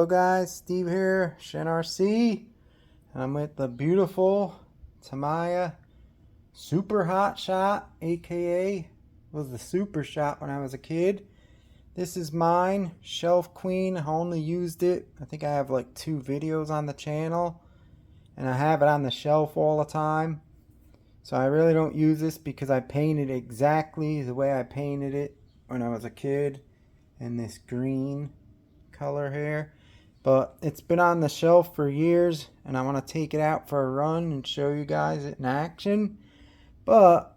Hello guys, Steve here, Shen RC. I'm with the beautiful TAMIYA Super HotShot, aka was the Super Shot when I was a kid. This is mine, Shelf Queen. I only used it, I think I have like 2 videos on the channel, and I have it on the shelf all the time. So I really don't use this because I painted exactly the way I painted it when I was a kid in this green color here. But it's been on the shelf for years and I want to take it out for a run and show you guys it in action. But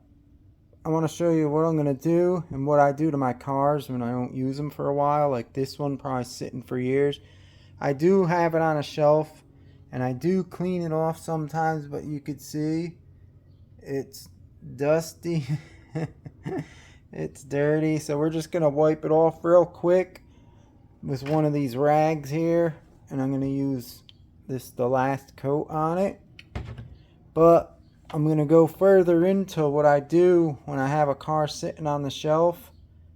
I want to show you what I'm going to do and what I do to my cars when I don't use them for a while. Like this one, probably sitting for years. I do have it on a shelf and I do clean it off sometimes, but you could see it's dusty. It's dirty, so we're just gonna wipe it off real quick with one of these rags here, and I'm gonna use the last coat on it. But I'm gonna go further into what I do when I have a car sitting on the shelf,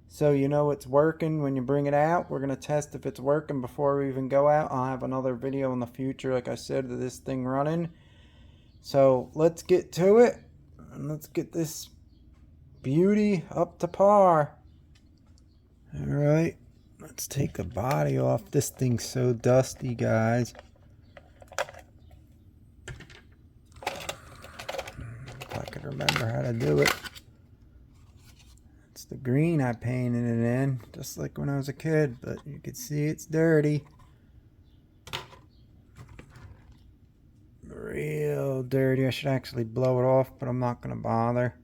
so you know it's working when you bring it out. We're gonna test if it's working before we even go out. I'll have another video in the future, like I said, of this thing running. So let's get to it and let's get this beauty up to par. Alright, let's take the body off. This thing's so dusty, guys. If I could remember how to do it. It's the green I painted it in, just like when I was a kid, but you can see it's dirty. Real dirty. I should actually blow it off, but I'm not going to bother.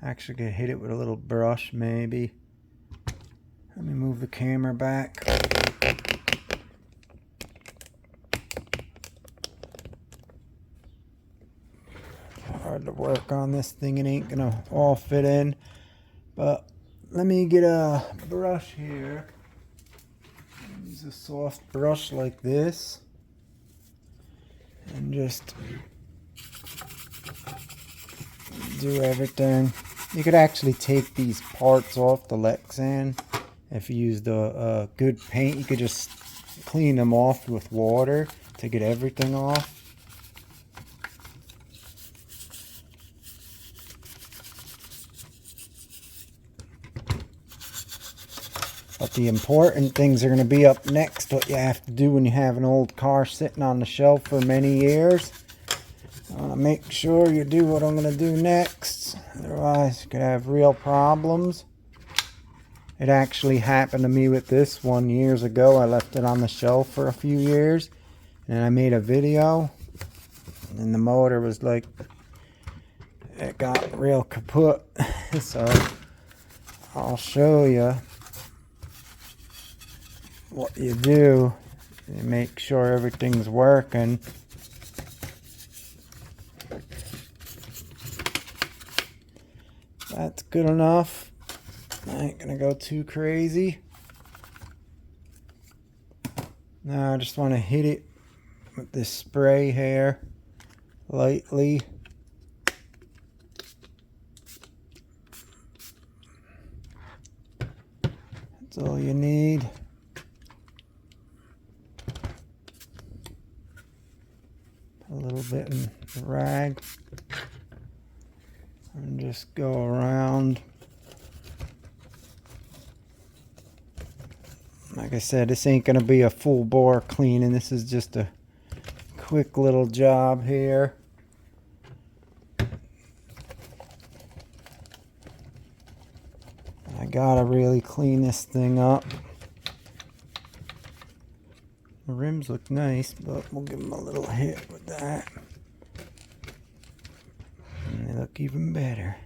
Actually could hit it with a little brush maybe. Let me move the camera back. Hard to work on this thing, it ain't gonna all fit in. But let me get a brush here. Use a soft brush like this. And just do everything. You could actually take these parts off the Lexan. If you used a good paint, you could just clean them off with water to get everything off. But the important things are going to be up next, what you have to do when you have an old car sitting on the shelf for many years. I want to make sure you do what I'm going to do next, otherwise you could have real problems. It actually happened to me with this one years ago. I left it on the shelf for a few years and I made a video and the motor was like, it got real kaput. So I'll show you what you do. You make sure everything's working. That's good enough. I ain't gonna go too crazy. Now I just want to hit it with this spray here lightly. That's all you need. Put a little bit in the rag and just go around. Like I said, this ain't gonna be a full bore cleaning. This is just a quick little job here. I gotta really clean this thing up. The rims look nice, but we'll give them a little hit with that. And they look even better.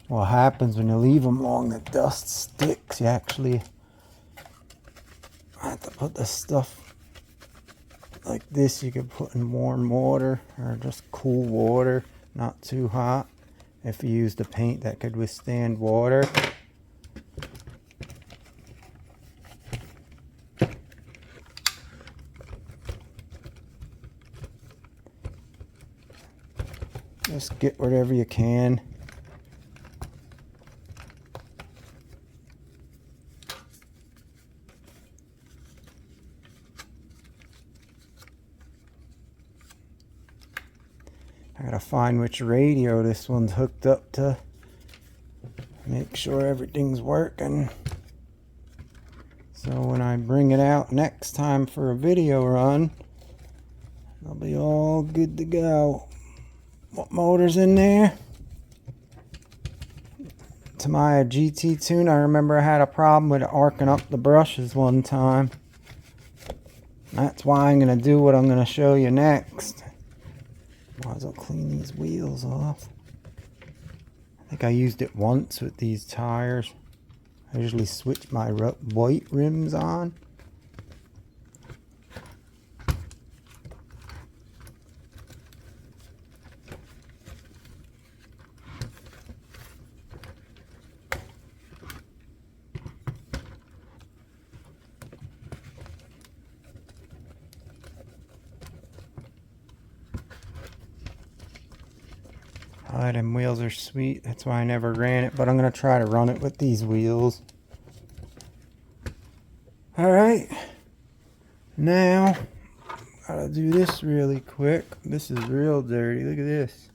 What happens when you leave them long, the dust sticks. You actually have to put the stuff like this. You could put in warm water or just cool water, not too hot. If you use the paint that could withstand water. Just get whatever you can. Gotta find which radio this one's hooked up to. Make sure everything's working. So when I bring it out next time for a video run, it'll be all good to go. What motor's in there? TAMIYA GT tune. I remember I had a problem with arcing up the brushes one time. That's why I'm going to do what I'm going to show you next. Might as well clean these wheels off. I think I used it once with these tires. I usually switch my white rims on. Oh, them wheels are sweet. That's why I never ran it, but I'm going to try to run it with these wheels. Alright. Now, gotta do this really quick. This is real dirty. Look at this.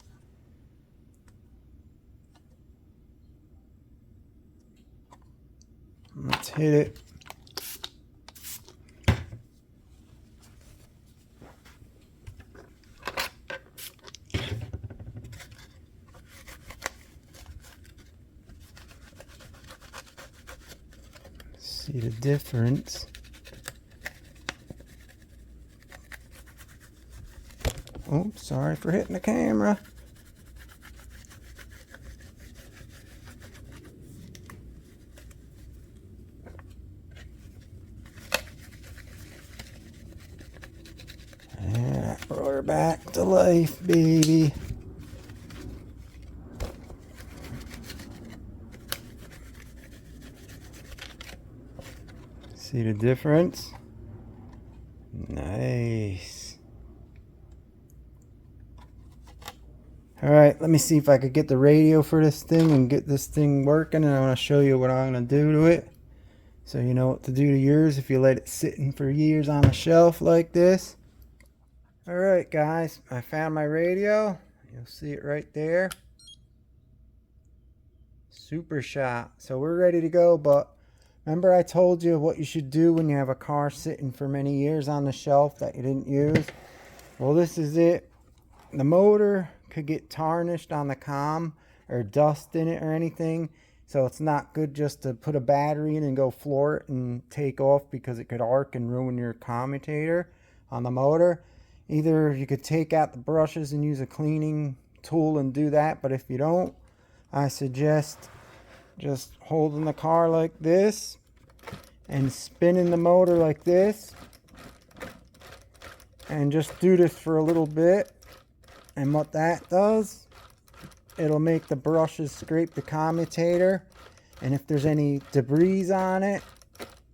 Let's hit it. See the difference. Oh, sorry for hitting the camera. Yeah, we're back to life, baby. See the difference? Nice. Alright, let me see if I could get the radio for this thing and get this thing working, and I want to show you what I'm going to do to it. So you know what to do to yours if you let it sitting for years on a shelf like this. Alright guys, I found my radio. You'll see it right there. Super shot. So we're ready to go, but remember I told you what you should do when you have a car sitting for many years on the shelf that you didn't use? Well, this is it. The motor could get tarnished on the comm or dust in it or anything. So it's not good just to put a battery in and go floor it and take off, because it could arc and ruin your commutator on the motor. Either you could take out the brushes and use a cleaning tool and do that. But if you don't, I suggest just holding the car like this and spinning the motor like this, and just do this for a little bit. And what that does, it'll make the brushes scrape the commutator, and if there's any debris on it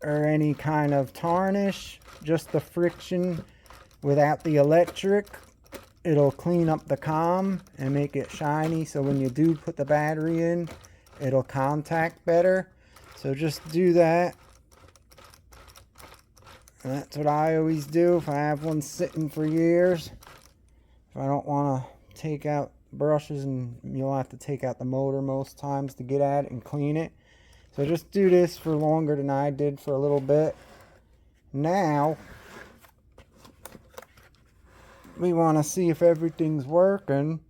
or any kind of tarnish, just the friction without the electric, it'll clean up the comm and make it shiny, so when you do put the battery in, it'll contact better. So just do that. And that's what I always do if I have one sitting for years. If I don't want to take out brushes, and you'll have to take out the motor most times to get at it and clean it. So just do this for longer than I did for a little bit. Now, we want to see if everything's working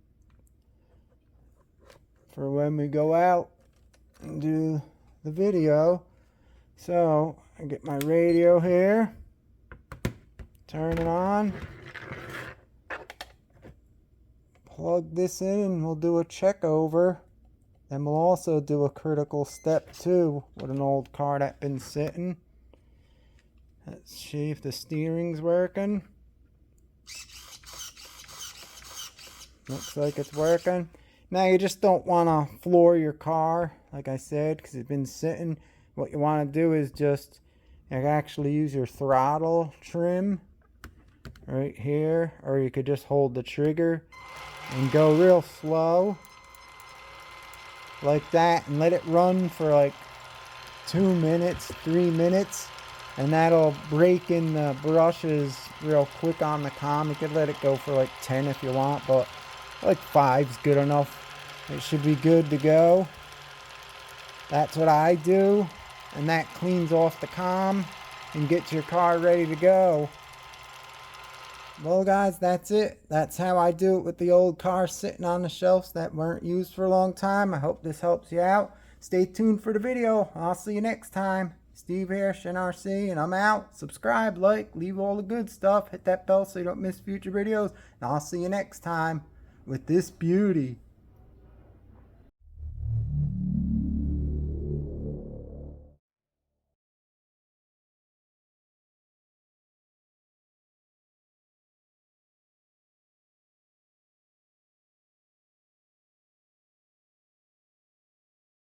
for when we go out and do the video. So I get my radio here, turn it on, plug this in, and we'll do a check over. Then we'll also do a critical step 2 with an old car that's been sitting. Let's see if the steering's working. Looks like it's working. Now you just don't want to floor your car, like I said, because it's been sitting. What you want to do is just actually use your throttle trim right here, or you could just hold the trigger and go real slow like that, and let it run for like 2 minutes, 3 minutes, and that'll break in the brushes real quick on the comm. You could let it go for like 10 if you want, but Like 5's good enough. It should be good to go. That's what I do. And that cleans off the comm and gets your car ready to go. Well guys, that's it. That's how I do it with the old cars sitting on the shelves that weren't used for a long time. I hope this helps you out. Stay tuned for the video. I'll see you next time. Steve here, Shin RC, and I'm out. Subscribe, like, leave all the good stuff. Hit that bell so you don't miss future videos. And I'll see you next time with this beauty.